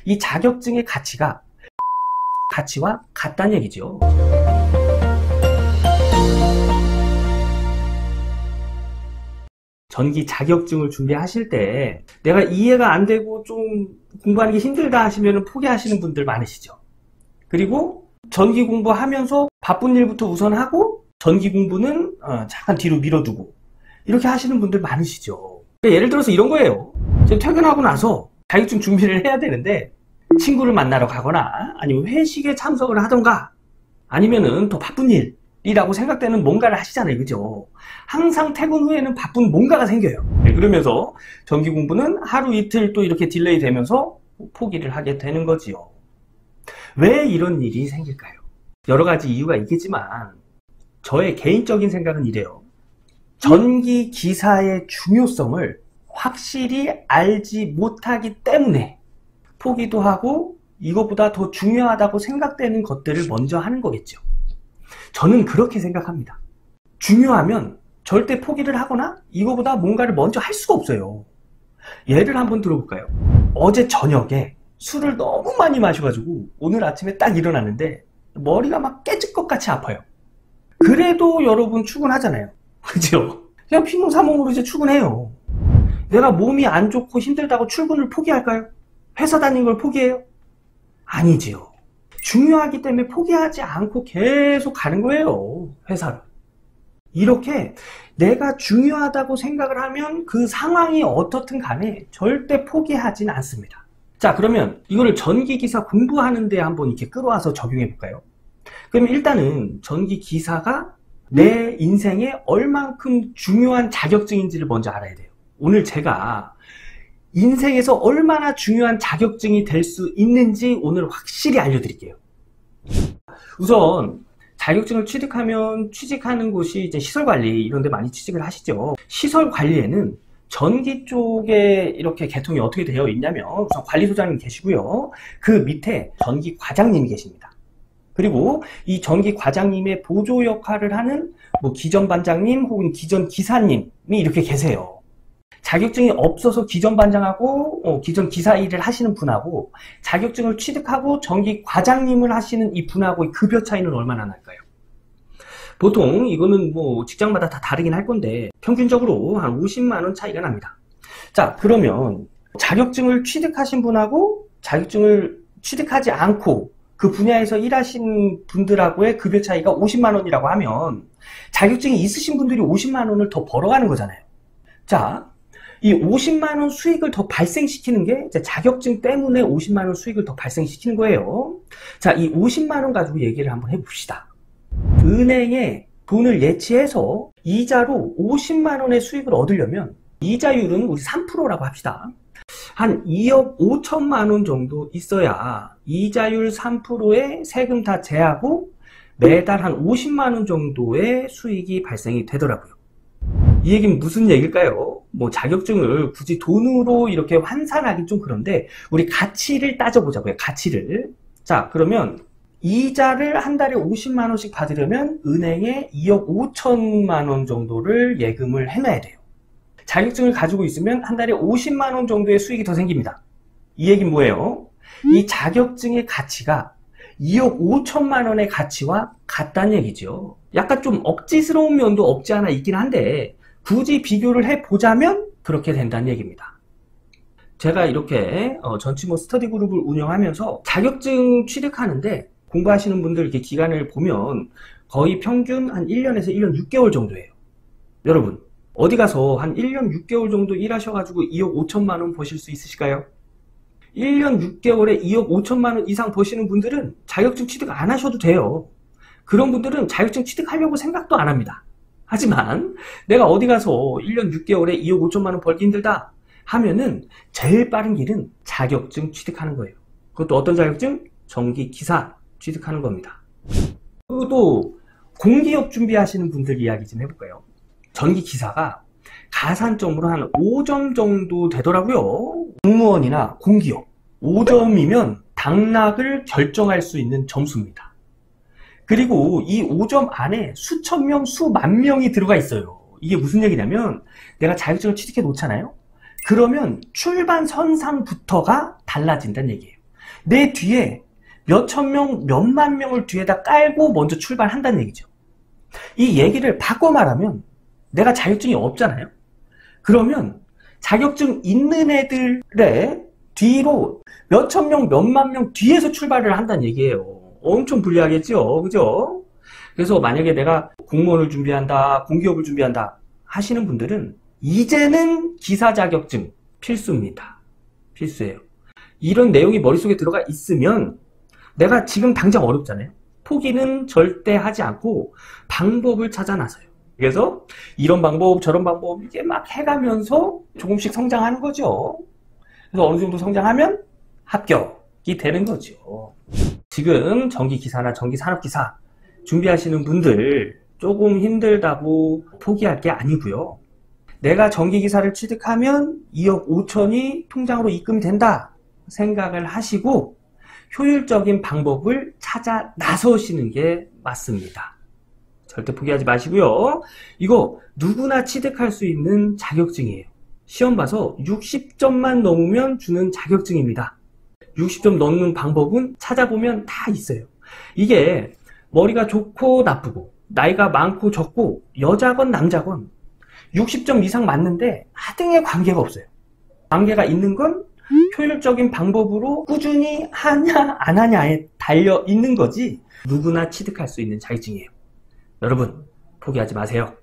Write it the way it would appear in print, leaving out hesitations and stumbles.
이 자격증의 가치와 같다는 얘기죠. 전기 자격증을 준비하실 때 내가 이해가 안 되고 좀 공부하는 게 힘들다 하시면 포기하시는 분들 많으시죠. 그리고 전기 공부하면서 바쁜 일부터 우선 하고 전기 공부는 잠깐 뒤로 밀어두고 이렇게 하시는 분들 많으시죠. 예를 들어서 이런 거예요. 퇴근하고 나서 자격증 준비를 해야 되는데 친구를 만나러 가거나 아니면 회식에 참석을 하던가 아니면은 더 바쁜 일이라고 생각되는 뭔가를 하시잖아요. 그죠? 항상 퇴근 후에는 바쁜 뭔가가 생겨요. 그러면서 전기 공부는 하루 이틀 또 이렇게 딜레이 되면서 포기를 하게 되는 거지요. 왜 이런 일이 생길까요? 여러 가지 이유가 있겠지만 저의 개인적인 생각은 이래요. 전기 기사의 중요성을 확실히 알지 못하기 때문에 포기도 하고 이것보다 더 중요하다고 생각되는 것들을 먼저 하는 거겠죠. 저는 그렇게 생각합니다. 중요하면 절대 포기를 하거나 이거보다 뭔가를 먼저 할 수가 없어요. 예를 한번 들어볼까요? 어제 저녁에 술을 너무 많이 마셔가지고 오늘 아침에 딱 일어났는데 머리가 막 깨질 것 같이 아파요. 그래도 여러분 출근하잖아요. 그죠? 그냥 피노사몽으로 이제 출근해요. 내가 몸이 안 좋고 힘들다고 출근을 포기할까요? 회사 다니는 걸 포기해요? 아니지요. 중요하기 때문에 포기하지 않고 계속 가는 거예요. 회사를. 이렇게 내가 중요하다고 생각을 하면 그 상황이 어떻든 간에 절대 포기하진 않습니다. 자, 그러면 이거를 전기기사 공부하는데 한번 이렇게 끌어와서 적용해 볼까요? 그럼 일단은 전기기사가 내 인생에 얼만큼 중요한 자격증인지를 먼저 알아야 돼요. 오늘 제가 인생에서 얼마나 중요한 자격증이 될 수 있는지 오늘 확실히 알려드릴게요. 우선 자격증을 취득하면 취직하는 곳이 이제 시설관리 이런 데 많이 취직을 하시죠. 시설관리에는 전기 쪽에 이렇게 계통이 어떻게 되어 있냐면 우선 관리소장님 계시고요. 그 밑에 전기 과장님이 계십니다. 그리고 이 전기 과장님의 보조 역할을 하는 뭐 기전 반장님 혹은 기전 기사님이 이렇게 계세요. 자격증이 없어서 기전 반장하고 기전 기사 일을 하시는 분하고 자격증을 취득하고 전기 과장님을 하시는 이 분하고의 급여 차이는 얼마나 날까요? 보통 이거는 뭐 직장마다 다 다르긴 할 건데 평균적으로 한 50만 원 차이가 납니다. 자, 그러면 자격증을 취득하신 분하고 자격증을 취득하지 않고 그 분야에서 일하신 분들하고의 급여 차이가 50만 원이라고 하면 자격증이 있으신 분들이 50만 원을 더 벌어가는 거잖아요. 자, 이 50만 원 수익을 더 발생시키는 게 이제 자격증 때문에 50만 원 수익을 더 발생시키는 거예요. 자, 이 50만 원 가지고 얘기를 한번 해봅시다. 은행에 돈을 예치해서 이자로 50만 원의 수익을 얻으려면 이자율은 우리 3%라고 합시다. 한 2억 5천만 원 정도 있어야 이자율 3%에 세금 다 제하고 매달 한 50만 원 정도의 수익이 발생이 되더라고요. 이 얘기는 무슨 얘기일까요? 뭐 자격증을 굳이 돈으로 이렇게 환산하기 좀 그런데 우리 가치를 따져보자고요. 가치를. 자, 그러면 이자를 한 달에 50만 원씩 받으려면 은행에 2억 5천만 원 정도를 예금을 해놔야 돼요. 자격증을 가지고 있으면 한 달에 50만 원 정도의 수익이 더 생깁니다. 이 얘기는 뭐예요? 이 자격증의 가치가 2억 5천만 원의 가치와 같다는 얘기죠. 약간 좀 억지스러운 면도 없지 않아 있긴 한데 굳이 비교를 해보자면 그렇게 된다는 얘기입니다. 제가 이렇게 전치모 스터디 그룹을 운영하면서 자격증 취득하는데 공부하시는 분들 이렇게 기간을 보면 거의 평균 한 1년에서 1년 6개월 정도예요. 여러분, 어디 가서 한 1년 6개월 정도 일하셔가지고 2억 5천만 원 버실 수 있으실까요? 1년 6개월에 2억 5천만 원 이상 버시는 분들은 자격증 취득 안 하셔도 돼요. 그런 분들은 자격증 취득하려고 생각도 안 합니다. 하지만 내가 어디 가서 1년 6개월에 2억 5천만 원 벌기 힘들다 하면은 제일 빠른 길은 자격증 취득하는 거예요. 그것도 어떤 자격증? 전기기사 취득하는 겁니다. 그리고 또 공기업 준비하시는 분들 이야기 좀 해볼까요? 전기기사가 가산점으로 한 5점 정도 되더라고요. 공무원이나 공기업 5점이면 당락을 결정할 수 있는 점수입니다. 그리고 이 5점 안에 수천 명, 수만 명이 들어가 있어요. 이게 무슨 얘기냐면 내가 자격증을 취득해 놓잖아요. 그러면 출발 선상부터가 달라진다는 얘기예요. 내 뒤에 몇천 명, 몇만 명을 뒤에다 깔고 먼저 출발한다는 얘기죠. 이 얘기를 바꿔 말하면 내가 자격증이 없잖아요. 그러면 자격증 있는 애들의 뒤로 몇천 명, 몇만 명 뒤에서 출발을 한다는 얘기예요. 엄청 불리하겠죠, 그죠? 그래서 만약에 내가 공무원을 준비한다, 공기업을 준비한다 하시는 분들은 이제는 기사 자격증 필수입니다. 필수예요. 이런 내용이 머릿속에 들어가 있으면 내가 지금 당장 어렵잖아요. 포기는 절대 하지 않고 방법을 찾아 나서요. 그래서 이런 방법 저런 방법 이게 막 해가면서 조금씩 성장하는 거죠. 그래서 어느 정도 성장하면 합격이 되는 거죠. 지금 전기기사나 전기산업기사 준비하시는 분들 조금 힘들다고 포기할 게 아니고요. 내가 전기기사를 취득하면 2억 5천이 통장으로 입금이 된다 생각을 하시고 효율적인 방법을 찾아 나서시는 게 맞습니다. 절대 포기하지 마시고요. 이거 누구나 취득할 수 있는 자격증이에요. 시험 봐서 60점만 넘으면 주는 자격증입니다. 60점 넘는 방법은 찾아보면 다 있어요. 이게 머리가 좋고 나쁘고 나이가 많고 적고 여자건 남자건 60점 이상 맞는데 하등의 관계가 없어요. 관계가 있는 건 효율적인 방법으로 꾸준히 하냐 안 하냐에 달려 있는 거지 누구나 취득할 수 있는 자격증이에요. 여러분 포기하지 마세요.